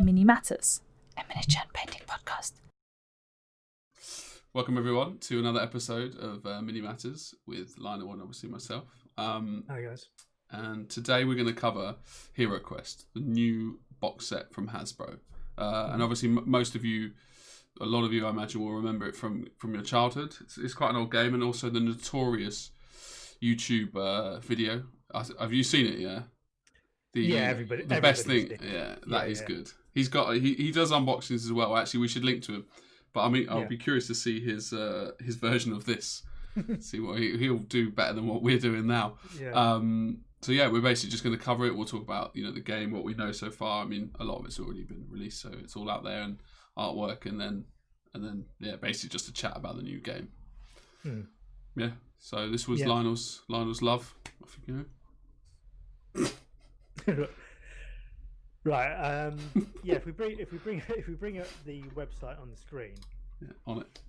Mini Matters, a miniature painting podcast. Welcome everyone to another episode of Mini Matters with Lionel and obviously myself. Hi guys. And today we're going to cover HeroQuest, the new box set from Hasbro. And obviously most of you, a lot of you I imagine will remember it from your childhood. It's quite an old game, and also the notorious YouTube video. Have you seen it? Yeah. Everybody. The best thing. Yeah, that is good. He's got he does unboxings as well. Actually, we should link to him. But I mean, I'll be curious to see his version of this. See what he'll do better than what we're doing now. Yeah. So yeah, we're basically just going to cover it. We'll talk about the game, what we know so far. I mean, a lot of it's already been released, so it's all out there, and artwork, and then basically just a chat about the new game. Yeah. So this was Lionel's love. Off you go. Right. If we bring up the website on the screen. Yeah, on it.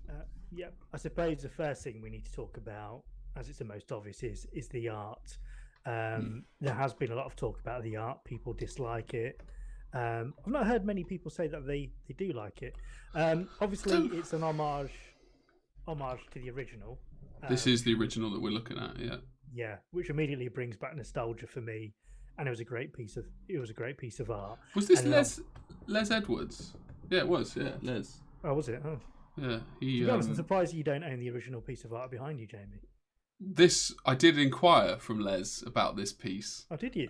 I suppose the first thing we need to talk about, as it's the most obvious, is the art. There has been a lot of talk about the art. People dislike it. I've not heard many people say that they do like it. Obviously, it's an homage to the original. This is the original that we're looking at. Yeah. Yeah, which immediately brings back nostalgia for me, and it was a great piece of art. Was this Les Edwards? Yeah, it was. Yeah, Les. Oh, was it? Oh. Yeah. To be honest, I'm surprised you don't own the original piece of art behind you, Jamie. I did inquire from Les about this piece. Oh, did you?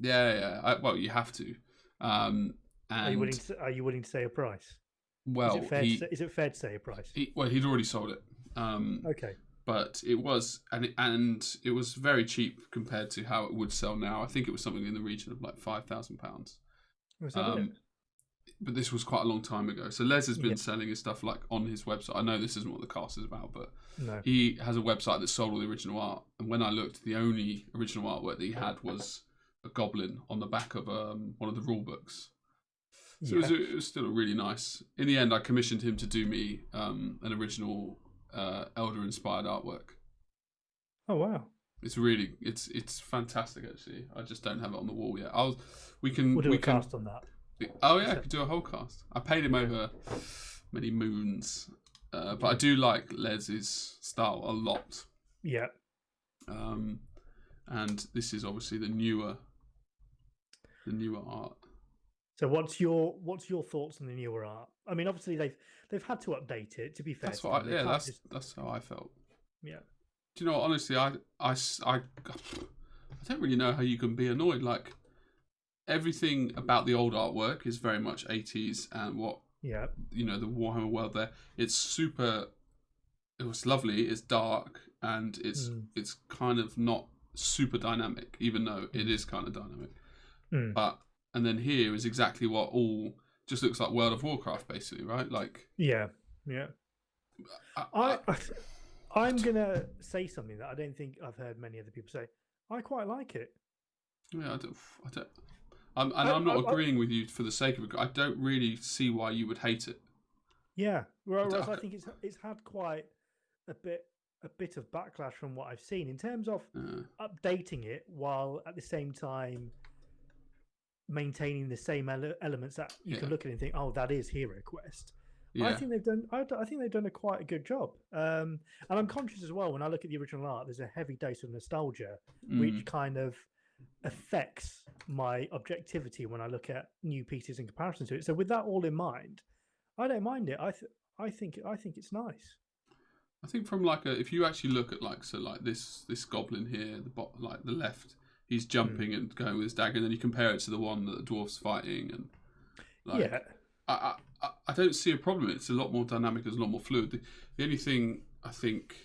Yeah. Well, you have to. And are you willing to say a price? Well, is it fair to say a price? He'd already sold it. Okay. But it was, and it was very cheap compared to how it would sell now. I think it was something in the region of like £5,000. But this was quite a long time ago. So Les has been selling his stuff like on his website. I know this isn't what the cast is about, but he has a website that sold all the original art. And when I looked, the only original artwork that he had was a goblin on the back of one of the rule books. So it was still really nice. In the end, I commissioned him to do me an original Elder-inspired artwork. Oh wow! It's fantastic actually. I just don't have it on the wall yet. We'll do a cast on that. Oh yeah, I could do a whole cast. I paid him over many moons, but I do like Les's style a lot. Yeah. And this is obviously the newer art. So what's your thoughts on the newer art? I mean, obviously they've had to update it. To be fair, that's what. That's how I felt. Yeah. Do you know what? Honestly, I don't really know how you can be annoyed. Like everything about the old artwork is very much 80s, and the Warhammer world there. It's super. It was lovely. It's dark, and it's kind of not super dynamic, even though it is kind of dynamic. And then here is exactly what all just looks like World of Warcraft, basically, right? Like yeah. I'm gonna say something that I don't think I've heard many other people say. I quite like it. Yeah, I'm not agreeing with you for the sake of it. I don't really see why you would hate it. Yeah, whereas I think it's had quite a bit of backlash from what I've seen in terms of updating it while at the same time maintaining the same elements that you can look at and think, oh, that is HeroQuest. Yeah. I think they've done quite a good job. And I'm conscious as well when I look at the original art, there's a heavy dose of nostalgia, which kind of affects my objectivity when I look at new pieces in comparison to it. So with that all in mind, I don't mind it. I think it's nice. I think from if you actually look at this goblin here, the left, he's jumping and going with his dagger, and then you compare it to the one that the dwarf's fighting, and I don't see a problem. It's a lot more dynamic, it's a lot more fluid. The only thing I think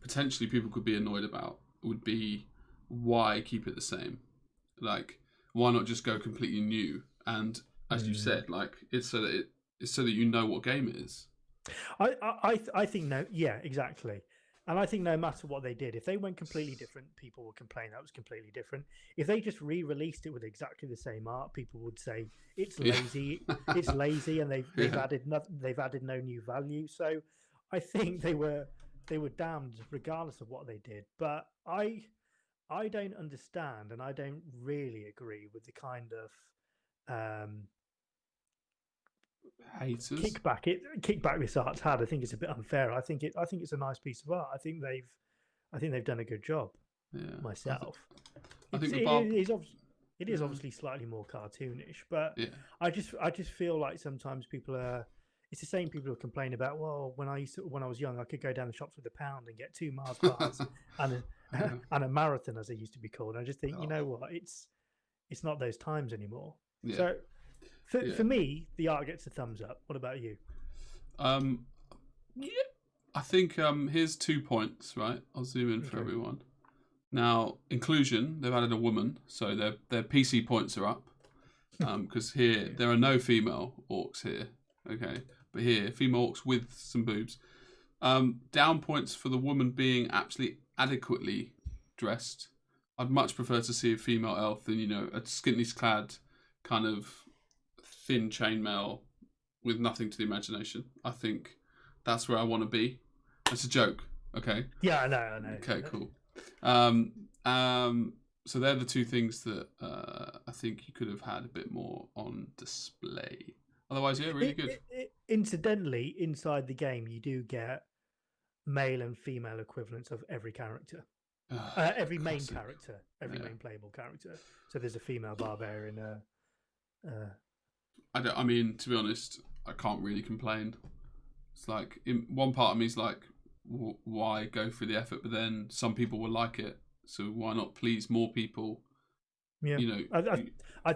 potentially people could be annoyed about would be why keep it the same? Like, why not just go completely new? And as you said, it's so that you know what game it is. I think no, yeah, exactly. And I think no matter what they did, if they went completely different, people would complain that was completely different. If they just re-released it with exactly the same art, people would say it's lazy. It's lazy, and they've added no new value. So I think they were damned regardless of what they did. But I don't understand, and I don't really agree with the kind of haters. kickback this art's had. I think it's a bit unfair. I think it's a nice piece of art. I think they've done a good job. Yeah, myself. I think it is obviously slightly more cartoonish, but yeah. I just feel like sometimes people are. It's the same people who complain about. Well, when I was young, I could go down the shops with £1 and get 2 Mars bars and a marathon, as they used to be called. I just think, you know what, it's not those times anymore. Yeah. So for me, the art gets a thumbs up. What about you? Yeah, I think here's 2 points. Right, I'll zoom in for everyone. Now, inclusion, they've added a woman, so their PC points are up. Because here, there are no female orcs here. Okay, but here, female orcs with some boobs. Down points for the woman being absolutely adequately dressed. I'd much prefer to see a female elf than, a scantily clad, kind of thin chainmail with nothing to the imagination. I think that's where I want to be. It's a joke, okay? Yeah, I know. Okay, cool. So they're the 2 things that I think you could have had a bit more on display. Otherwise, yeah, really good. Incidentally, inside the game, you do get male and female equivalents of every character, every main character, every main playable character. So there's a female barbarian. I mean, to be honest, I can't really complain. It's like, one part of me is like, why go through the effort? But then some people will like it, so why not please more people? Yeah, I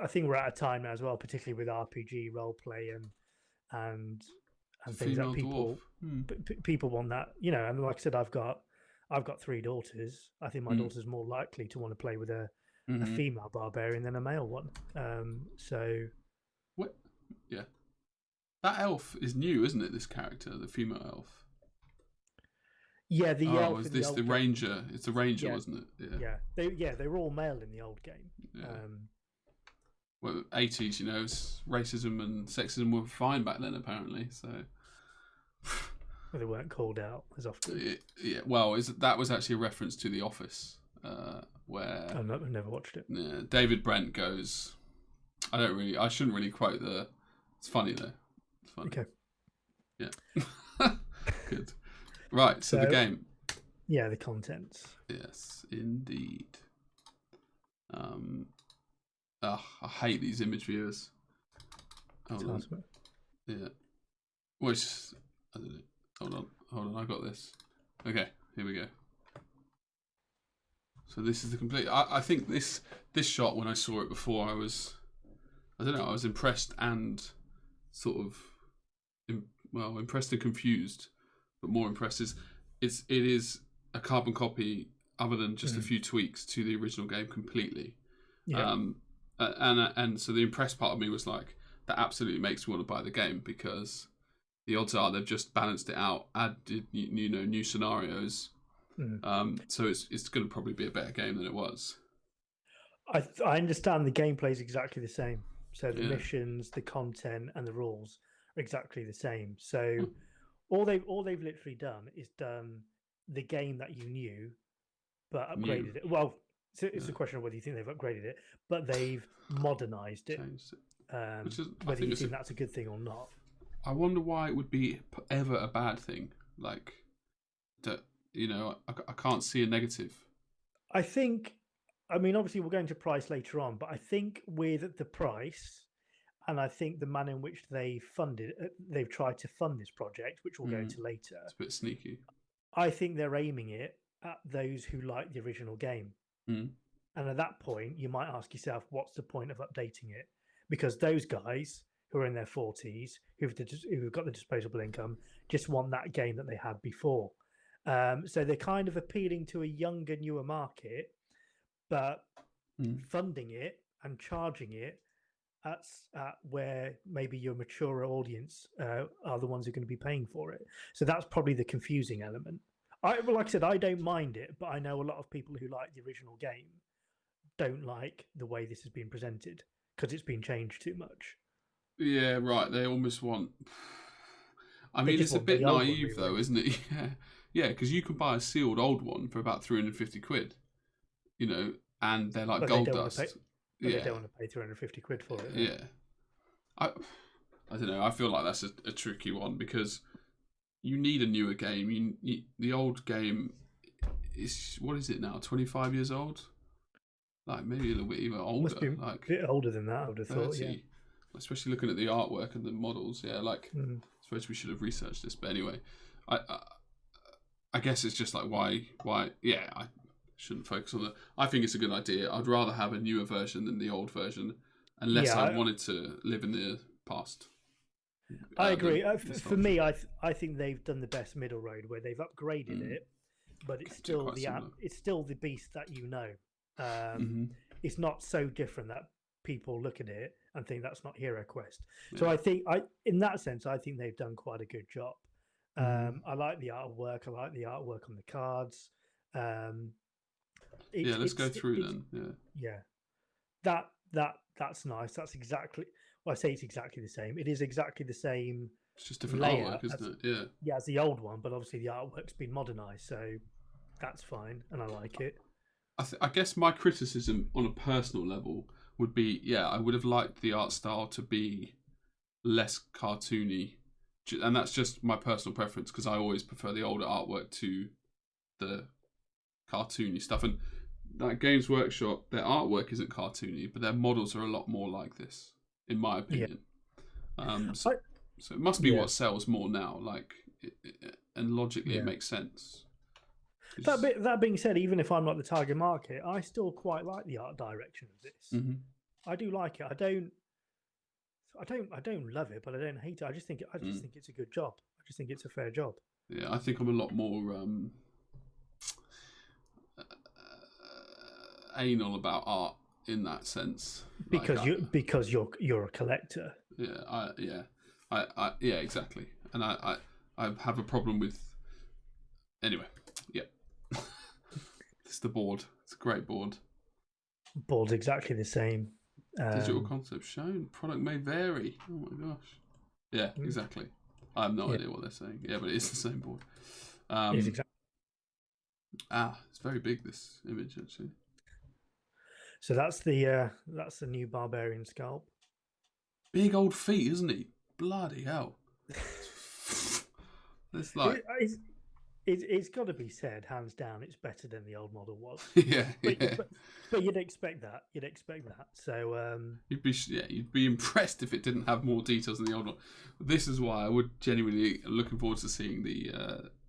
think we're at a time now as well, particularly with RPG role play and things that people want that. And like I said, I've got 3 daughters. I think my daughter's more likely to want to play with a female barbarian than a male one. So, what? Yeah, that elf is new, isn't it? This character, the female elf. Yeah, the elf. Is this the ranger? It's a ranger, wasn't it? Yeah. They were all male in the old game. Yeah. Well, 80s, racism and sexism were fine back then, apparently. So well, they weren't called out as often. Yeah. Well, that was actually a reference to The Office, where I've never watched it. Yeah, David Brent goes. I shouldn't really quote the. It's funny though. It's funny. Okay. Yeah. Good. Right, so the game. Yeah, the contents. Yes, indeed. I hate these image viewers. Hold on. Yeah. Which, I don't know. Hold on, I got this. Okay, here we go. So this is the complete... I think this shot, when I saw it before, I was impressed and sort of... impressed and confused. But more impressed is it is a carbon copy, other than just a few tweaks to the original game completely. Yeah. And so the impressed part of me was like, that absolutely makes me want to buy the game, because the odds are they've just balanced it out, added new scenarios. So it's going to probably be a better game than it was. I understand the gameplay is exactly the same. So the missions, the content, and the rules are exactly the same. So. All they've literally done is done the game that you knew, but upgraded it. Well, it's a question of whether you think they've upgraded it, but they've modernized it. Whether you think that's a good thing or not. I wonder why it would be ever a bad thing. Like, that, I can't see a negative. I mean, obviously we're going to price later on, but I think with the price... And I think the manner in which they've tried to fund this project, which we'll go into later. It's a bit sneaky. I think they're aiming it at those who like the original game. And at that point, you might ask yourself, what's the point of updating it? Because those guys who are in their 40s, who've got the disposable income, just want that game that they had before. So they're kind of appealing to a younger, newer market, but funding it and charging it at where maybe your mature audience are the ones who are going to be paying for it. So that's probably the confusing element. Like I said, I don't mind it, but I know a lot of people who like the original game don't like the way this has been presented because it's been changed too much. Yeah, right. They almost want... I mean, it's a bit naive though, isn't it? Yeah, because you can buy a sealed old one for about 350 quid, and they're like gold dust. But they don't want to pay 350 quid for it. Yeah. I don't know. I feel like that's a tricky one because you need a newer game. The old game is, what is it now? 25 years old. Like maybe a little bit even older. Must be like a bit older than that, I would have 30. thought. Yeah. Especially looking at the artwork and the models. Yeah, like I suppose we should have researched this, but anyway, I guess it's just like why. Yeah, I shouldn't focus on that. I think it's a good idea. I'd rather have a newer version than the old version, unless I wanted to live in the past. I agree. For me, I think they've done the best middle road where they've upgraded it, but it's still the beast that you know. It's not so different that people look at it and think that's not HeroQuest. Yeah. So I think in that sense, I think they've done quite a good job. I like the artwork. I like the artwork on the cards. Let's go through then. Yeah, that's nice. That's exactly. Well, I say it's exactly the same. It is exactly the same. It's just different artwork, isn't it? Yeah. Yeah, it's the old one, but obviously the artwork's been modernized, so that's fine, and I like it. I guess my criticism on a personal level would be, I would have liked the art style to be less cartoony, and that's just my personal preference because I always prefer the older artwork to the cartoony stuff. And like Games Workshop, their artwork isn't cartoony, but their models are a lot more like this, in my opinion. Yeah. So it must be what sells more now, and logically it makes sense. That being said, even if I'm not the target market, I still quite like the art direction of this. I do like it. I don't love it, but I don't hate it. I just think it's a good job. I just think it's a fair job. Yeah, I think I'm a lot more anal about art in that sense. Because you're a collector. Yeah, exactly. And I have a problem with. Anyway, yeah. It's the board. It's a great board. Board's exactly the same. Digital concept shown. Product may vary. Oh my gosh. Yeah, exactly. I have no idea what they're saying. Yeah, but it is the same board. It is exactly. It's very big, this image actually. So that's the new barbarian sculpt. Big old feet, isn't he? Bloody hell. It's like it's got to be said, hands down, it's better than the old model was. But you'd expect that. So you'd be impressed if it didn't have more details than the old one. This is why I would genuinely looking forward to seeing the.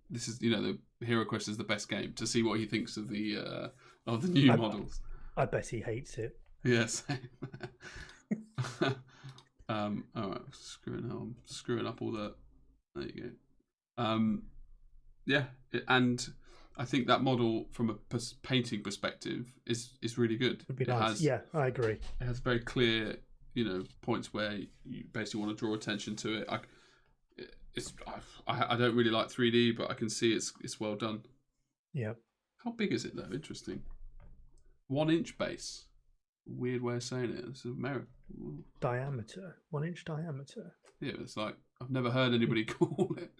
This is the HeroQuest is the best game to see what he thinks of the new models. I bet he hates it. Yes. All right, screwing up all that. There you go. And I think that model from a painting perspective is really good. It'd be nice. I agree. It has very clear, points where you basically want to draw attention to it. I don't really like 3D, but I can see it's well done. Yeah. How big is it though? Interesting. 1 inch base. Weird way of saying it. It's American. Diameter. 1 inch diameter. Yeah, it's like I've never heard anybody call it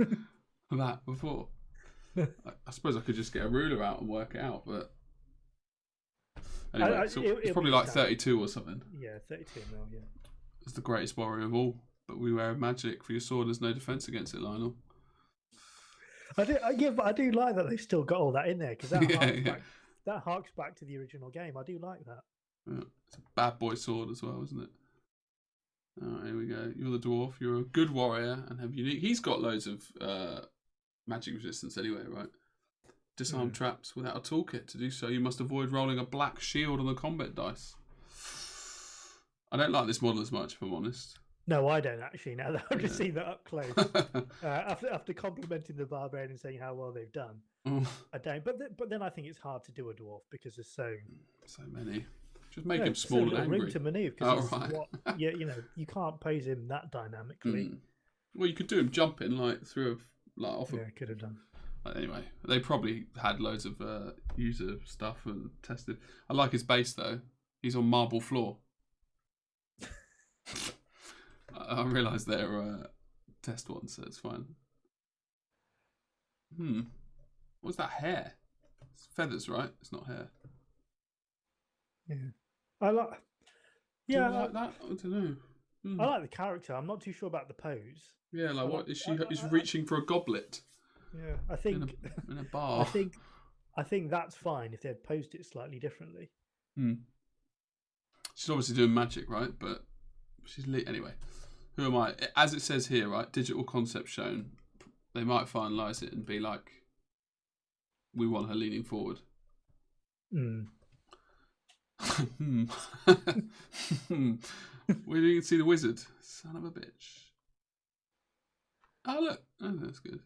that before. I suppose I could just get a ruler out and work it out, but anyway, it's probably like 32 or something. Yeah, 32 mil. Yeah. It's the greatest warrior of all, but we wear magic for your sword. There's no defense against it, Lionel. But I do like that they've still got all that in there because that harks back to the original game. I do like that. Yeah. It's a bad boy sword as well, isn't it? Alright, here we go. You're the dwarf. You're a good warrior and have unique. He's got loads of magic resistance anyway, right? Disarm traps without a toolkit. To do so, you must avoid rolling a black shield on the combat dice. I don't like this model as much, if I'm honest. No, I don't actually. Now that I've just seen that up close, after complimenting the barbarian and saying how well they've done, I don't. But then I think it's hard to do a dwarf because there's so many. Just make him small and angry. Room to manoeuvre. You can't pose him that dynamically. Well, you could do him jumping through off. Yeah, could have done. Anyway, they probably had loads of user stuff and tested. I like his base though. He's on marble floor. I realised they're test ones, so it's fine. What's that hair? It's feathers, right? It's not hair. Yeah, I like. Do I like that? I don't know. I like the character. I'm not too sure about the pose. Yeah, like what is she? Is reaching for a goblet? Yeah, I think in a bar. I think that's fine if they'd posed it slightly differently. She's obviously doing magic, right? But she's anyway. Who am I? As it says here, right? Digital concept shown. They might finalise it and be like, we want her leaning forward. We didn't see the wizard. Son of a bitch. Oh look, that's good.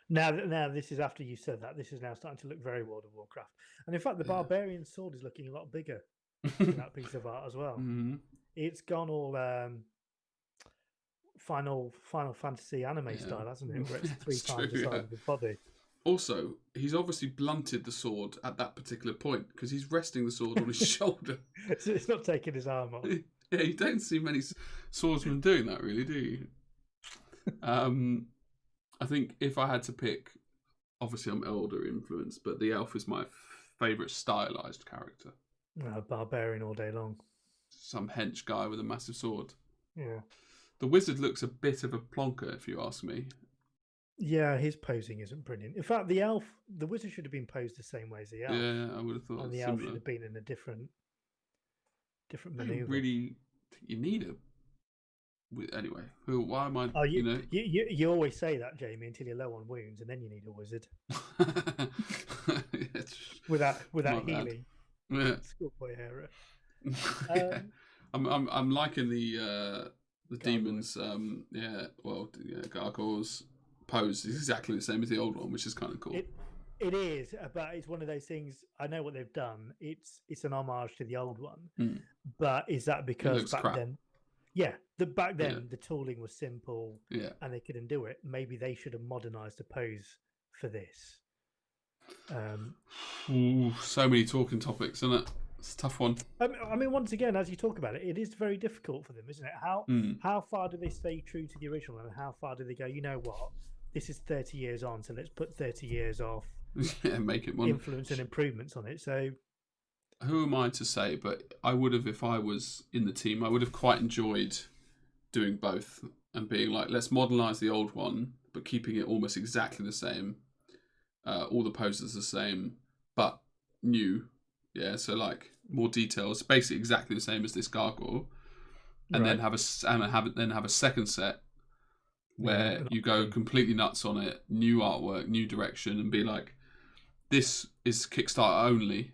Now this is after you said that. This is now starting to look very World of Warcraft, and in fact, the barbarian sword is looking a lot bigger in that piece of art as well. It's gone all Final Fantasy anime style, hasn't it? Where it's three times the size of his body. Also, he's obviously blunted the sword at that particular point because he's resting the sword on his shoulder. So it's not taking his arm off. Yeah, you don't see many swordsmen doing that, really, do you? I think if I had to pick, obviously I'm elder influenced, but the elf is my favourite stylized character. Barbarian all day long. Some hench guy with a massive sword. Yeah. The wizard looks a bit of a plonker, if you ask me. Yeah, his posing isn't brilliant. In fact, the wizard should have been posed the same way as the elf. Yeah, I would have thought. And the elf should have been in a different maneuver. You really, you need a. Anyway, why am I? Oh, you always say that, Jamie, until you're low on wounds, and then you need a wizard. without healing. Yeah. Schoolboy error. I'm liking the demons. Gargoyles pose is exactly the same as the old one, which is kind of cool. It is, but it's one of those things. I know what they've done. It's an homage to the old one, but is that because back then? Yeah, back then the tooling was simple, and they couldn't do it. Maybe they should have modernised the pose for this. So many talking topics, isn't it? It's a tough one. I mean, once again, as you talk about it, it is very difficult for them, isn't it? How far do they stay true to the original, and how far do they go? You know what? This is 30 years on, so let's put 30 years off. Make it one influence and improvements on it. So, who am I to say? But I would have, if I was in the team, I would have quite enjoyed doing both and being like, let's modernise the old one, but keeping it almost exactly the same. All the poses the same, but new. Yeah, so like more details, basically exactly the same as this gargoyle, and then have a second set where you go completely nuts on it, new artwork, new direction, and be like, this is Kickstarter only.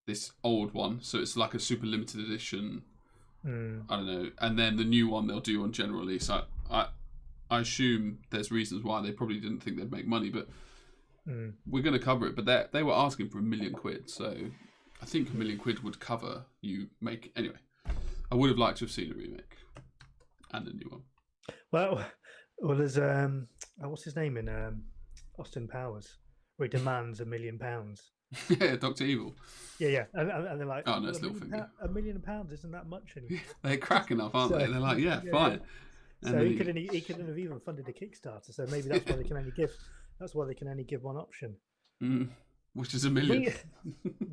This old one, so it's like a super limited edition. I don't know, and then the new one they'll do on general release. I assume there's reasons why they probably didn't think they'd make money, but we're going to cover it. But they were asking for £1 million, so I think £1 million would cover you make anyway. I would have liked to have seen a remake and a new one. Well, there's what's his name in Austin Powers, where he demands £1 million. Yeah, Dr. Evil. Yeah, and they're like, oh no, it's Littlefinger. £1 million isn't that much anymore. They're cracking enough, aren't they? They're like, fine. Yeah. So he couldn't have even funded a Kickstarter. So maybe that's why they can only give. That's why they can only give one option. Which is $1 million.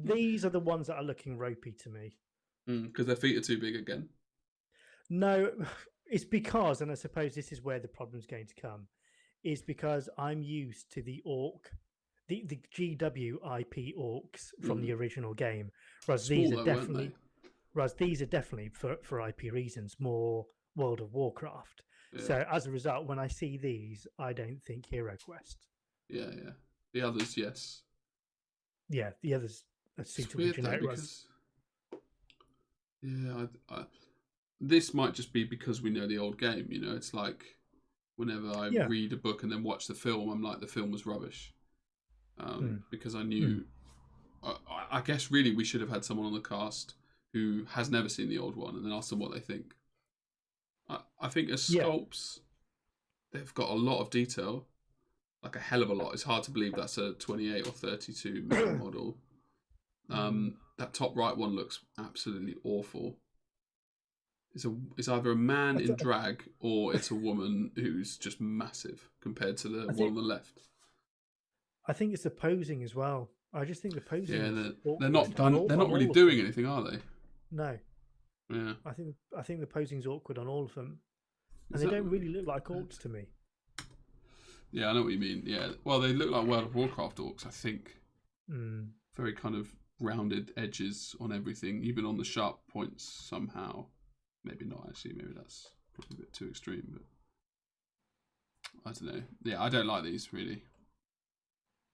These are the ones that are looking ropey to me. Because their feet are too big again. No, it's because, and I suppose this is where the problem's going to come, is because I'm used to the orc, the GW IP orcs from the original game, whereas these are definitely for IP reasons more World of Warcraft. Yeah. So as a result, when I see these, I don't think HeroQuest. Yeah. The others, yes. Yeah, the others seem to be generic. This might just be because we know the old game. You know, it's like whenever I read a book and then watch the film, I'm like, the film was rubbish. Because I knew. I guess really we should have had someone on the cast who has never seen the old one and then ask them what they think. I think as sculpts, they've got a lot of detail, like a hell of a lot. It's hard to believe that's a 28 or 32 million model. That top right one looks absolutely awful. It's either a man in drag or it's a woman who's just massive compared to the one on the left. I think it's the posing as well. I just think the posing. Yeah, they're not done. They're not really doing anything, are they? No. Yeah. I think the posing's awkward on all of them, and they don't really look like orcs to me. Yeah, I know what you mean. Yeah, well, they look like World of Warcraft orcs, I think. Very kind of rounded edges on everything, even on the sharp points somehow. Maybe not actually. Maybe that's probably a bit too extreme, but I don't know. Yeah, I don't like these really.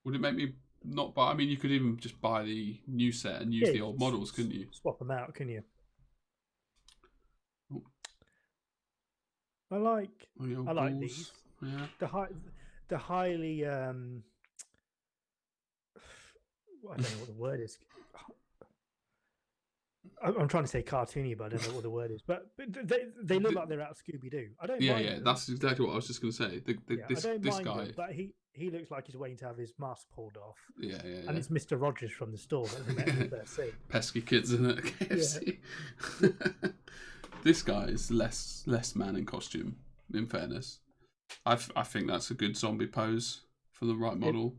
Would it make me not buy? I mean, you could even just buy the new set and use the old models, couldn't you? Swap them out, can you? Oh. I like balls. these. Yeah. The highly I don't know what the word is. I'm trying to say cartoony, but I don't know what the word is. But they look like they're out of Scooby Doo. I don't. Yeah, mind yeah, them. that's exactly what I was just going to say. This guy, him, but he looks like he's waiting to have his mask pulled off. Yeah. And it's Mr. Rogers from the store that we met in the first scene. Pesky kids, isn't it? KFC. Yeah. This guy is less man in costume. In fairness, I think that's a good zombie pose for the right model.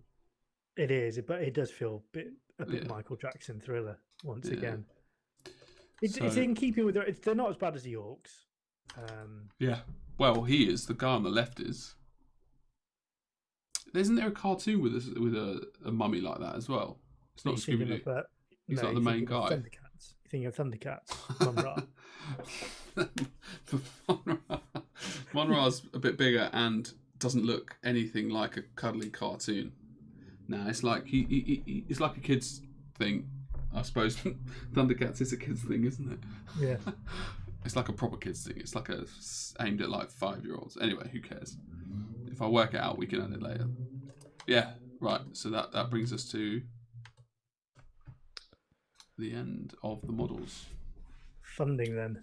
It is, but it does feel a bit Michael Jackson Thriller once again. It's in keeping with they're not as bad as the orcs. Yeah, well, he is. The guy on the left is. Isn't there a cartoon with a mummy like that as well? It's not Scooby Doo. He's like the main guy. Thundercats. You think of Thundercats? Monra's a bit bigger and doesn't look anything like a cuddly cartoon. Nah, it's like it's like a kid's thing, I suppose. Thundercats is a kid's thing, isn't it? Yeah. It's like a proper kid's thing. It's like aimed at like 5-year-olds. Anyway, who cares? If I work it out, we can add it later. Yeah, right. So that brings us to the end of the models. Funding then.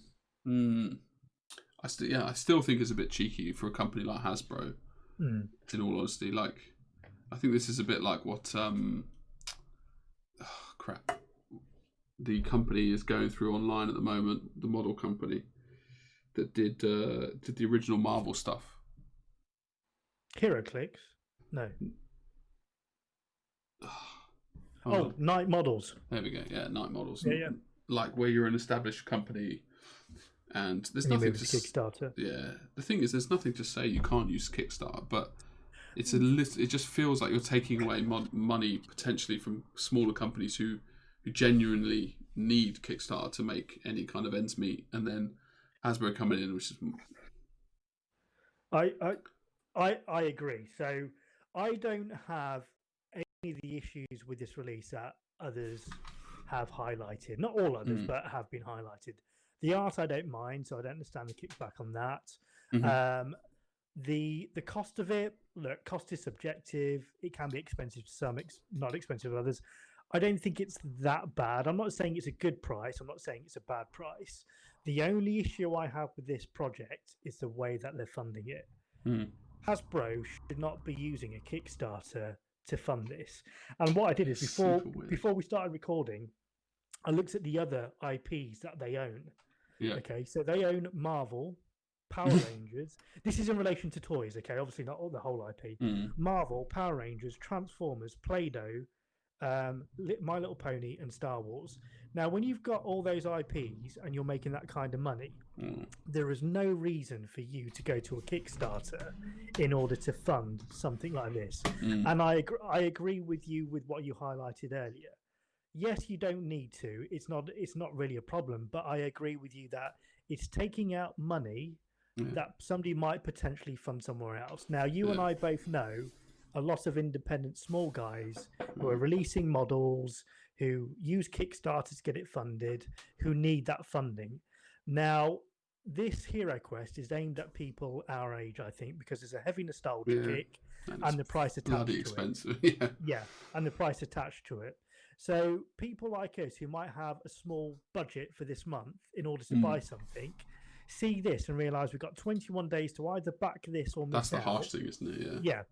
I still think it's a bit cheeky for a company like Hasbro. In all honesty, like I think this is a bit like what the company is going through online at the moment. The model company that did the original Marvel stuff. HeroClix? No. Oh, Night Models. There we go. Yeah, Night Models. Yeah. Like where you're an established company, and there's nothing to Kickstarter. Yeah, the thing is, there's nothing to say you can't use Kickstarter, but it's it just feels like you're taking away money potentially from smaller companies who genuinely need Kickstarter to make any kind of ends meet, and then Hasbro coming in, which is. I agree. So I don't have any of the issues with this release that others have highlighted. Not all others, but have been highlighted. The art I don't mind, so I don't understand the kickback on that. The cost of it, look, cost is subjective. It can be expensive to some, not expensive to others. I don't think it's that bad. I'm not saying it's a good price. I'm not saying it's a bad price. The only issue I have with this project is the way that they're funding it. Hasbro should not be using a Kickstarter to fund this. And what I did is before we started recording, I looked at the other IPs that they own. Yeah. Okay, so they own Marvel, Power Rangers. This is in relation to toys, okay? Obviously not all the whole IP. Marvel, Power Rangers, Transformers, Play-Doh, My Little Pony, and Star Wars. Now, when you've got all those IPs and you're making that kind of money, there is no reason for you to go to a Kickstarter in order to fund something like this. And I agree with you with what you highlighted earlier. Yes, you don't need to. It's not really a problem, but I agree with you that it's taking out money that somebody might potentially fund somewhere else. Now, you and I both know a lot of independent small guys who are releasing models, who use Kickstarter to get it funded, who need that funding. Now, this HeroQuest is aimed at people our age, I think, because there's a heavy nostalgia kick and the price attached to expensive. it. Yeah, and the price attached to it. So people like us who might have a small budget for this month in order to buy something, see this and realise we've got 21 days to either back this or miss out. That's the harsh thing, isn't it? Yeah.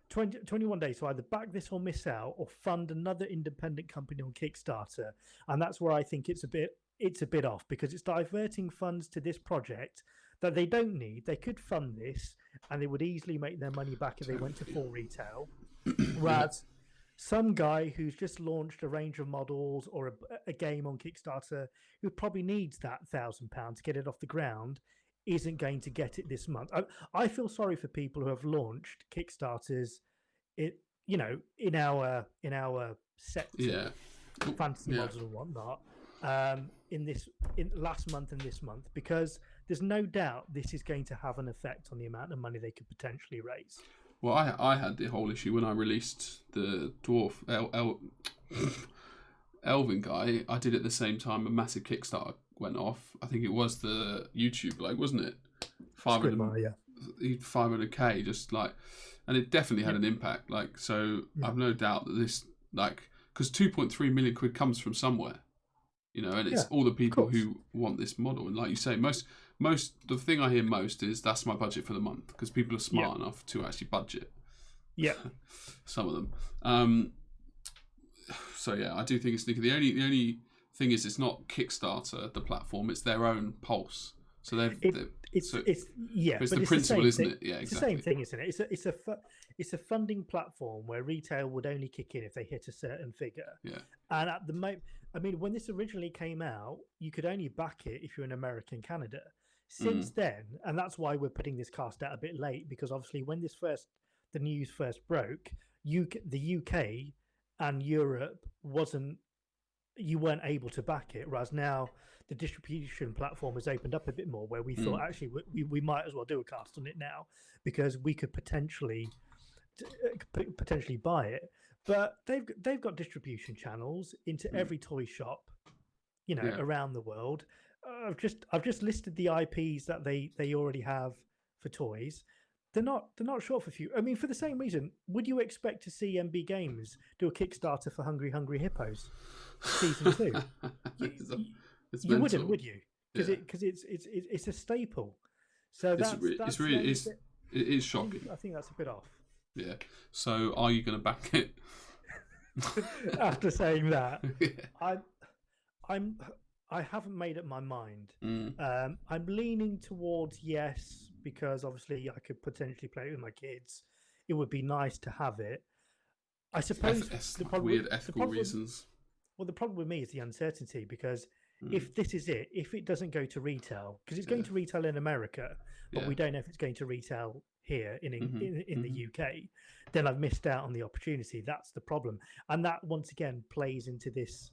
21 days to either back this or miss out or fund another independent company on Kickstarter. And that's where I think it's a bit off, because it's diverting funds to this project that they don't need. They could fund this and they would easily make their money back if they went to full retail. Whereas some guy who's just launched a range of models or a game on Kickstarter who probably needs that £1,000 to get it off the ground isn't going to get it this month. I feel sorry for people who have launched Kickstarters, in our sector, fantasy models and whatnot, in last month and this month, because there's no doubt this is going to have an effect on the amount of money they could potentially raise. Well, I had the whole issue when I released the dwarf Elven guy. I did it at the same time a massive Kickstarter went off. I think it was the YouTube bloke, wasn't it? 500k, just like, and it definitely had an impact. Like, so I've no doubt that this, like, because 2.3 million quid comes from somewhere, and it's all the people who want this model. And like you say, most the thing I hear most is that's my budget for the month, because people are smart enough to actually budget. Yeah, some of them. So yeah, I do think it's sneaky. The only thing is, it's not Kickstarter, the platform; it's their own Pulse. So it's the principle, isn't it? Yeah, exactly. It's the same thing, isn't it? It's a funding platform where retail would only kick in if they hit a certain figure. Yeah. And at the moment, I mean, when this originally came out, you could only back it if you're in America and Canada. Since then, and that's why we're putting this cast out a bit late, because obviously when the news first broke, the UK and Europe you weren't able to back it, whereas now the distribution platform has opened up a bit more, where we thought actually we might as well do a cast on it now, because we could potentially buy it. But they've got distribution channels into every toy shop, around the world. I've just listed the IPs that they already have for toys. They're not short for few. I mean, for the same reason, would you expect to see MB Games do a Kickstarter for Hungry Hungry Hippos season 2? You wouldn't, would you? Because it's a staple. So it is shocking. I think that's a bit off. Yeah. So are you going to back it? After saying that, I haven't made up my mind. I'm leaning towards yes, because obviously I could potentially play it with my kids. It would be nice to have it. I suppose weird ethical reasons. Well, the problem with me is the uncertainty, because if this is it, if it doesn't go to retail, because it's going to retail in America, but we don't know if it's going to retail here in the UK, then I've missed out on the opportunity. That's the problem, and that once again plays into this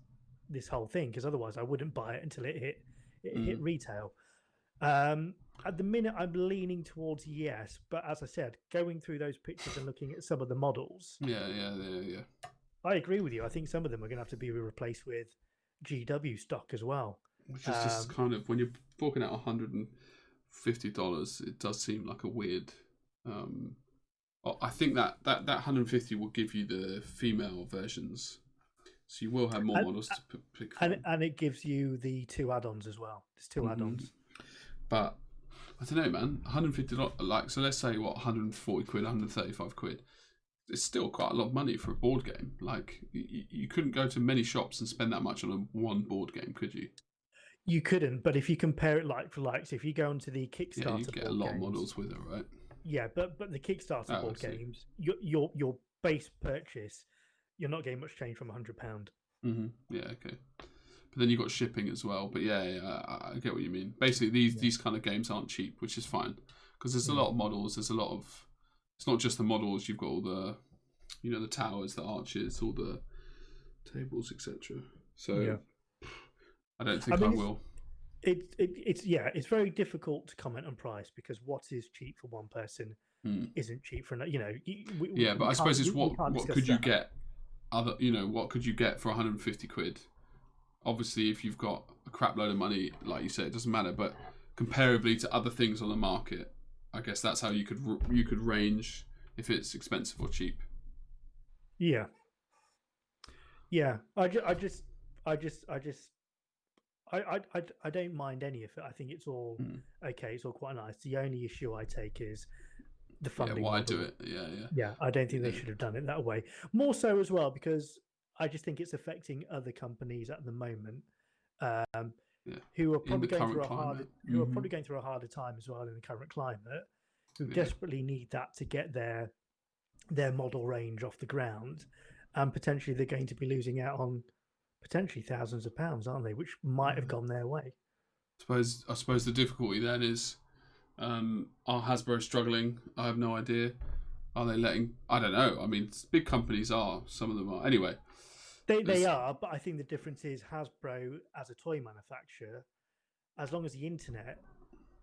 whole thing, because otherwise I wouldn't buy it until it hit retail. At the minute, I'm leaning towards yes, but as I said, going through those pictures and looking at some of the models, I agree with you. I think some of them are going to have to be replaced with GW stock as well. Which is just kind of, when you're forking out $150, it does seem like a weird. I think that 150 will give you the female versions, so you will have more models to pick from. And it gives you the 2 add-ons as well. There's 2 add-ons. But I don't know, man. $150, like, so let's say 140 quid, 135 quid. It's still quite a lot of money for a board game. Like, you couldn't go to many shops and spend that much on one board game, could you? You couldn't, but if you compare it like for like, so if you go onto the Kickstarter, you get a lot of models with it, right? Yeah, but the Kickstarter board games, your base purchase, you're not getting much change from £100. Yeah, okay. But then you've got shipping as well. But I get what you mean. Basically, these kind of games aren't cheap, which is fine, because there's a lot of models. There's a lot of. It's not just the models. You've got all the, the towers, the arches, all the tables, etc. So I don't think I will. It's very difficult to comment on price, because what is cheap for one person isn't cheap for another. But I suppose it's what could you get what could you get for 150 quid? Obviously, if you've got a crap load of money, like you say, it doesn't matter. But comparably to other things on the market, I guess that's how you could range if it's expensive or cheap. Yeah. I don't mind any of it. I think it's all okay. It's all quite nice. The only issue I take is the funding. Yeah, why model. do it? Yeah. I don't think they should have done it that way. More so as well, because I just think it's affecting other companies at the moment, who are probably going through a harder time as well in the current climate, who desperately need that to get their model range off the ground. and potentially they're going to be losing out on potentially thousands of pounds, aren't they? Which might have gone their way. I suppose the difficulty then is, are Hasbro struggling? I have no idea. Are they letting? I don't know. I mean, big companies are. Some of them are. Anyway, they are, but I think the difference is Hasbro as a toy manufacturer, as long as the internet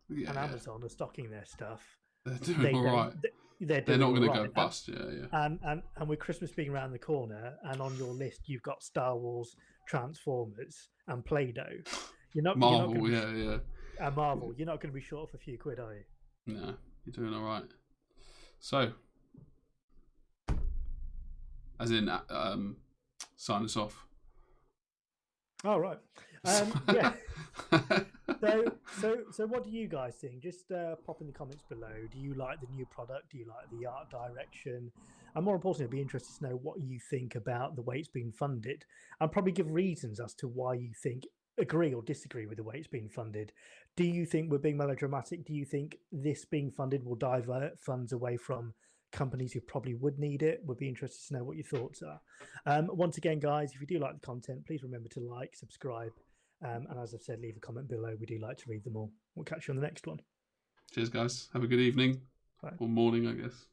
and Amazon are stocking their stuff, they're doing all right. They're not going to go bust. And with Christmas being around the corner, and on your list you've got Star Wars, Transformers, and Play-Doh. Marvel, And Marvel. You're not going to be short of a few quid, are you? No, you're doing all right. So, as in, sign us off. Oh, right. Yeah. So what do you guys think? Just pop in the comments below. Do you like the new product? Do you like the art direction? And more importantly, I'd be interested to know what you think about the way it's being funded, and probably give reasons as to why you think agree or disagree with the way it's being funded. Do you think we're being melodramatic? Do you think this being funded will divert funds away from companies who probably would need it? Would be interested to know what your thoughts are. Once again, guys, if you do like the content, please remember to like, subscribe, and as I've said, leave a comment below. We do like to read them all. We'll catch you on the next one. Cheers, guys. Have a good evening. Bye. Or morning, I guess.